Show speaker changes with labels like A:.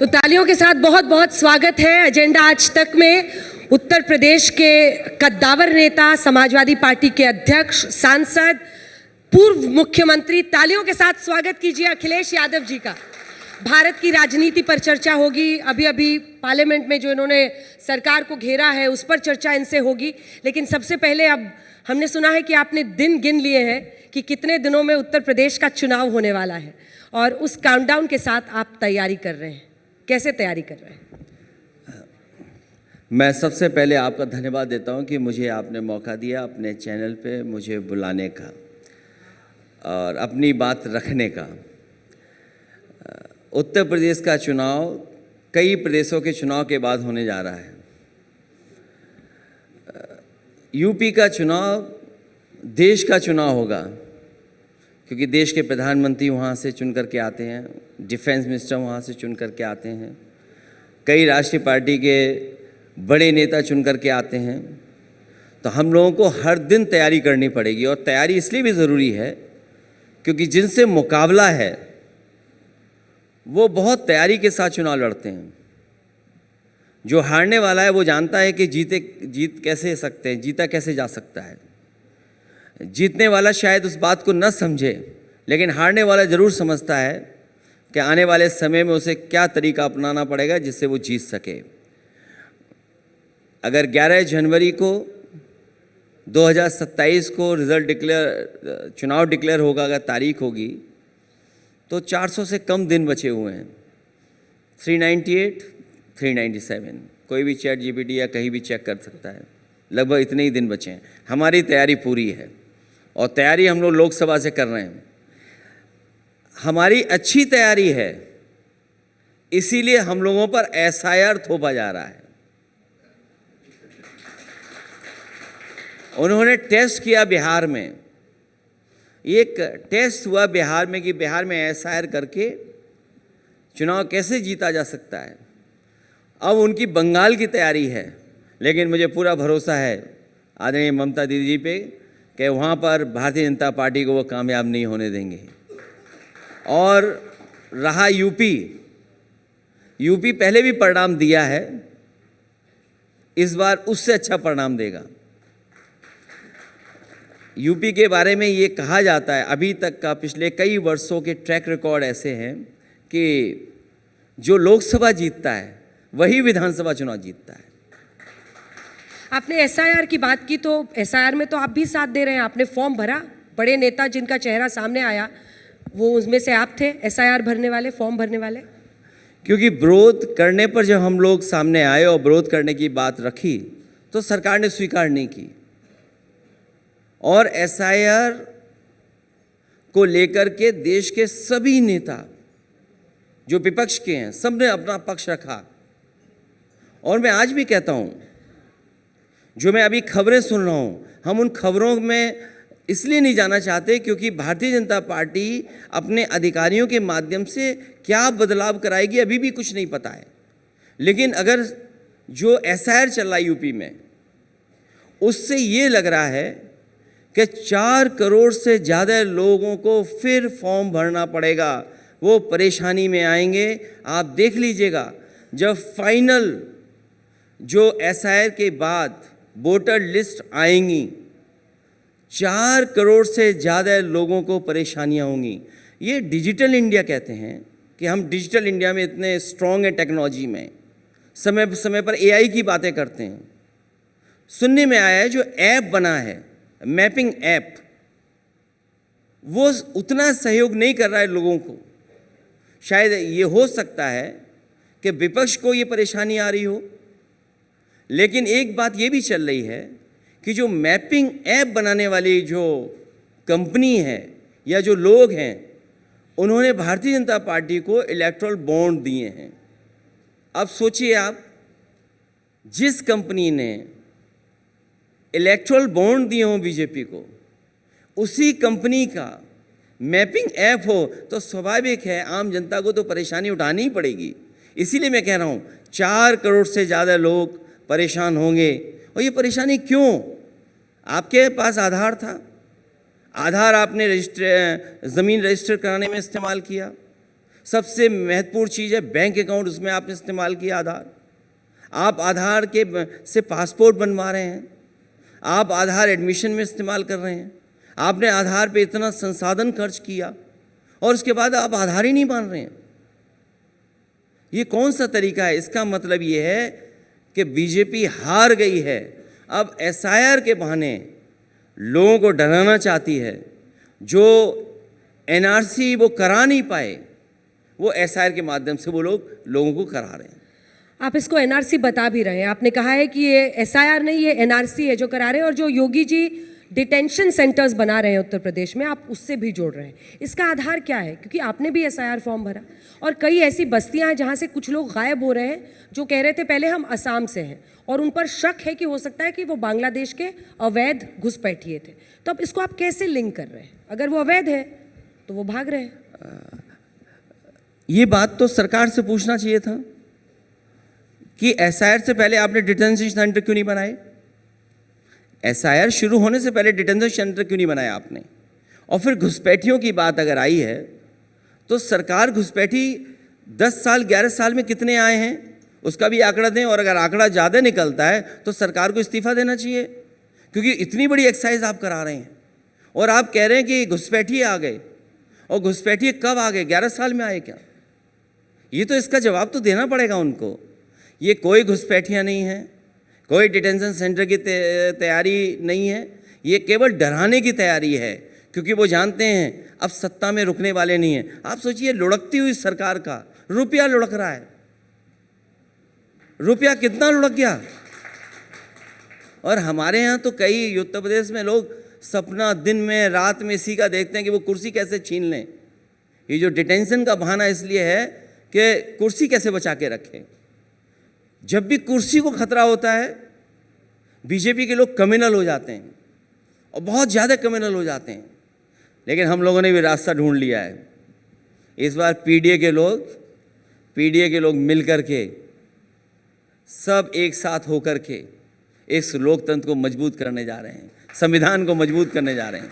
A: तो तालियों के साथ बहुत बहुत स्वागत है एजेंडा आज तक में उत्तर प्रदेश के कद्दावर नेता, समाजवादी पार्टी के अध्यक्ष, सांसद, पूर्व मुख्यमंत्री। तालियों के साथ स्वागत कीजिए अखिलेश यादव जी का। भारत की राजनीति पर चर्चा होगी। अभी अभी पार्लियामेंट में जो इन्होंने सरकार को घेरा है उस पर चर्चा इनसे होगी। लेकिन सबसे पहले अब हमने सुना है कि आपने दिन गिन लिए हैं कि कितने दिनों में उत्तर प्रदेश का चुनाव होने वाला है और उस काउंटडाउन के साथ आप तैयारी कर रहे हैं। कैसे तैयारी कर रहे हैं?
B: मैं सबसे पहले आपका धन्यवाद देता हूं कि मुझे आपने मौका दिया अपने चैनल पे मुझे बुलाने का और अपनी बात रखने का। उत्तर प्रदेश का चुनाव कई प्रदेशों के चुनाव के बाद होने जा रहा है। यूपी का चुनाव देश का चुनाव होगा क्योंकि देश के प्रधानमंत्री वहाँ से चुन करके आते हैं, डिफेंस मिनिस्टर वहाँ से चुन करके आते हैं, कई राष्ट्रीय पार्टी के बड़े नेता चुन करके आते हैं। तो हम लोगों को हर दिन तैयारी करनी पड़ेगी और तैयारी इसलिए भी ज़रूरी है क्योंकि जिनसे मुकाबला है वो बहुत तैयारी के साथ चुनाव लड़ते हैं। जो हारने वाला है वो जानता है कि जीत कैसे सकते हैं, जीता कैसे जा सकता है। जीतने वाला शायद उस बात को न समझे, लेकिन हारने वाला ज़रूर समझता है कि आने वाले समय में उसे क्या तरीका अपनाना पड़ेगा जिससे वो जीत सके। अगर 11 जनवरी को 2027 को चुनाव डिक्लेयर होगा, अगर तारीख होगी, तो 400 से कम दिन बचे हुए हैं। 398, 397, कोई भी चैट जीपीटी या कहीं भी चेक कर सकता है। लगभग इतने ही दिन बचे हैं। हमारी तैयारी पूरी है और तैयारी हम लोग लोकसभा से कर रहे हैं। हमारी अच्छी तैयारी है, इसीलिए हम लोगों पर एसआईआर थोपा जा रहा है। उन्होंने टेस्ट किया बिहार में, एक टेस्ट हुआ बिहार में कि बिहार में एसआईआर करके चुनाव कैसे जीता जा सकता है। अब उनकी बंगाल की तैयारी है, लेकिन मुझे पूरा भरोसा है आदरणीय ममता दीदी जी पे कि वहाँ पर भारतीय जनता पार्टी को वो कामयाब नहीं होने देंगे। और रहा यूपी पहले भी परिणाम दिया है, इस बार उससे अच्छा परिणाम देगा। यूपी के बारे में ये कहा जाता है, अभी तक का पिछले कई वर्षों के ट्रैक रिकॉर्ड ऐसे हैं कि जो लोकसभा जीतता है वही विधानसभा चुनाव जीतता है।
A: आपने एसआईआर की बात की, तो एसआईआर में तो आप भी साथ दे रहे हैं। आपने फॉर्म भरा, बड़े नेता जिनका चेहरा सामने आया वो उसमें से आप थे, एसआईआर भरने वाले, फॉर्म भरने वाले।
B: क्योंकि विरोध करने पर जब हम लोग सामने आए और विरोध करने की बात रखी तो सरकार ने स्वीकार नहीं की और एसआईआर को लेकर के देश के सभी नेता जो विपक्ष के हैं सबने अपना पक्ष रखा। और मैं आज भी कहता हूं, जो मैं अभी खबरें सुन रहा हूं, हम उन खबरों में इसलिए नहीं जाना चाहते क्योंकि भारतीय जनता पार्टी अपने अधिकारियों के माध्यम से क्या बदलाव कराएगी अभी भी कुछ नहीं पता है। लेकिन अगर जो एसआईआर चल रहा है यूपी में, उससे ये लग रहा है कि 4 करोड़ से ज़्यादा लोगों को फिर फॉर्म भरना पड़ेगा। वो परेशानी में आएंगे। आप देख लीजिएगा, जब फाइनल जो एसआईआर के बाद वोटर लिस्ट आएंगी, 4 करोड़ से ज़्यादा लोगों को परेशानियां होंगी। ये डिजिटल इंडिया कहते हैं कि हम डिजिटल इंडिया में इतने स्ट्रॉन्ग हैं टेक्नोलॉजी में, समय समय पर एआई की बातें करते हैं। सुनने में आया है जो ऐप बना है, मैपिंग ऐप, वो उतना सहयोग नहीं कर रहा है लोगों को। शायद ये हो सकता है कि विपक्ष को ये परेशानी आ रही हो, लेकिन एक बात ये भी चल रही है कि जो मैपिंग ऐप बनाने वाली जो कंपनी है या जो लोग हैं, उन्होंने भारतीय जनता पार्टी को इलेक्टोरल बॉन्ड दिए हैं। अब सोचिए आप, जिस कंपनी ने इलेक्टोरल बॉन्ड दिए हों बीजेपी को, उसी कंपनी का मैपिंग ऐप हो तो स्वाभाविक है आम जनता को तो परेशानी उठानी ही पड़ेगी। इसीलिए मैं कह रहा हूँ 4 करोड़ से ज़्यादा लोग परेशान होंगे। और ये परेशानी क्यों? आपके पास आधार था, आधार आपने ज़मीन रजिस्टर कराने में इस्तेमाल किया, सबसे महत्वपूर्ण चीज़ है बैंक अकाउंट, उसमें आपने इस्तेमाल किया आधार। आप आधार के से पासपोर्ट बनवा रहे हैं, आप आधार एडमिशन में इस्तेमाल कर रहे हैं, आपने आधार पे इतना संसाधन खर्च किया और उसके बाद आप आधार ही नहीं मान रहे हैं। ये कौन सा तरीका है? इसका मतलब ये है कि बीजेपी हार गई है। अब एसआईआर के बहाने लोगों को डराना चाहती है। जो एनआरसी वो करा नहीं पाए, वो एसआईआर के माध्यम से वो लोगों को करा रहे हैं।
A: आप इसको एनआरसी बता भी रहे हैं। आपने कहा है कि ये एसआईआर नहीं, ये एनआरसी है जो करा रहे हैं, और जो योगी जी डिटेंशन सेंटर्स बना रहे हैं उत्तर प्रदेश में, आप उससे भी जोड़ रहे हैं। इसका आधार क्या है? क्योंकि आपने भी एसआईआर फॉर्म भरा और कई ऐसी बस्तियां हैं जहां से कुछ लोग गायब हो रहे हैं, जो कह रहे थे पहले हम असम से हैं, और उन पर शक है कि हो सकता है कि वो बांग्लादेश के अवैध घुसपैठिए थे। तो अब इसको आप कैसे लिंक कर रहे हैं? अगर वो अवैध है तो वो भाग रहे हैं।
B: ये बात तो सरकार से पूछना चाहिए था कि एसआईआर से पहले आपने डिटेंशन सेंटर क्यों नहीं बनाए? एसआईआर शुरू होने से पहले डिटेंशन सेंटर क्यों नहीं बनाया आपने? और फिर घुसपैठियों की बात अगर आई है तो सरकार घुसपैठी 10 साल 11 साल में कितने आए हैं उसका भी आंकड़ा दें, और अगर आंकड़ा ज़्यादा निकलता है तो सरकार को इस्तीफा देना चाहिए, क्योंकि इतनी बड़ी एक्सरसाइज आप करा रहे हैं और आप कह रहे हैं कि घुसपैठिए आ गए। और घुसपैठिए कब आ गए? 11 साल में आए क्या? ये तो इसका जवाब तो देना पड़ेगा उनको। ये कोई घुसपैठियाँ नहीं है, कोई डिटेंशन सेंटर की तैयारी नहीं है, ये केवल डराने की तैयारी है, क्योंकि वो जानते हैं अब सत्ता में रुकने वाले नहीं हैं। आप सोचिए, लुढ़कती हुई सरकार का रुपया लुढ़क रहा है। रुपया कितना लुढ़क गया? और हमारे यहाँ तो कई उत्तर प्रदेश में लोग सपना दिन में रात में इसी का देखते हैं कि वो कुर्सी कैसे छीन लें। ये जो डिटेंशन का बहाना इसलिए है कि कुर्सी कैसे बचा के रखें। जब भी कुर्सी को खतरा होता है, बीजेपी के लोग कम्युनल हो जाते हैं और बहुत ज़्यादा कम्युनल हो जाते हैं। लेकिन हम लोगों ने भी रास्ता ढूंढ लिया है। इस बार पीडीए के लोग मिल कर के, सब एक साथ होकर के इस लोकतंत्र को मजबूत करने जा रहे हैं, संविधान को मजबूत करने जा रहे हैं।